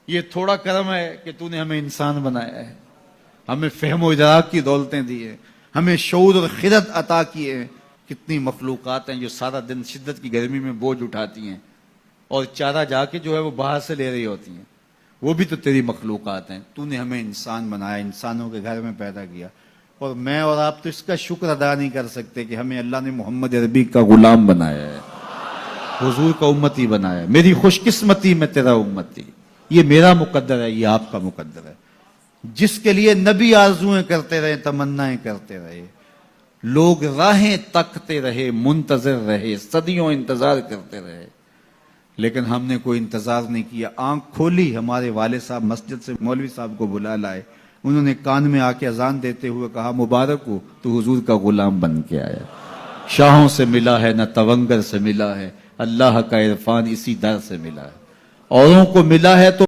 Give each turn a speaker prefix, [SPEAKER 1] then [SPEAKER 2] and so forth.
[SPEAKER 1] یہ تھوڑا کرم ہے کہ تو نے ہمیں انسان بنایا ہے، ہمیں فہم و ادراک کی دولتیں دی ہیں، ہمیں شعور اور خرد عطا کیے ہیں۔ کتنی مخلوقات ہیں جو سارا دن شدت کی گرمی میں بوجھ اٹھاتی ہیں اور چارہ جا کے جو ہے وہ باہر سے لے رہی ہوتی ہیں، وہ بھی تو تیری مخلوقات ہیں۔ تو نے ہمیں انسان بنایا، انسانوں کے گھر میں پیدا کیا، اور میں اور آپ تو اس کا شکر ادا نہیں کر سکتے کہ ہمیں اللہ نے محمد عربی کا غلام بنایا ہے، حضور کا امتی بنایا ہے۔ میری خوش قسمتی میں تیرا امتی، یہ میرا مقدر ہے، یہ آپ کا مقدر ہے۔ جس کے لیے نبی آرزویں کرتے رہے، تمنائیں کرتے رہے، لوگ راہیں تکتے رہے، منتظر رہے، صدیوں انتظار کرتے رہے، لیکن ہم نے کوئی انتظار نہیں کیا۔ آنکھ کھولی، ہمارے والد صاحب مسجد سے مولوی صاحب کو بلا لائے، انہوں نے کان میں آ کے اذان دیتے ہوئے کہا مبارک ہو، تو حضور کا غلام بن کے آیا۔ شاہوں سے ملا ہے نہ تونگر سے ملا ہے، اللہ کا عرفان اسی در سے ملا ہے۔ اوروں کو ملا ہے تو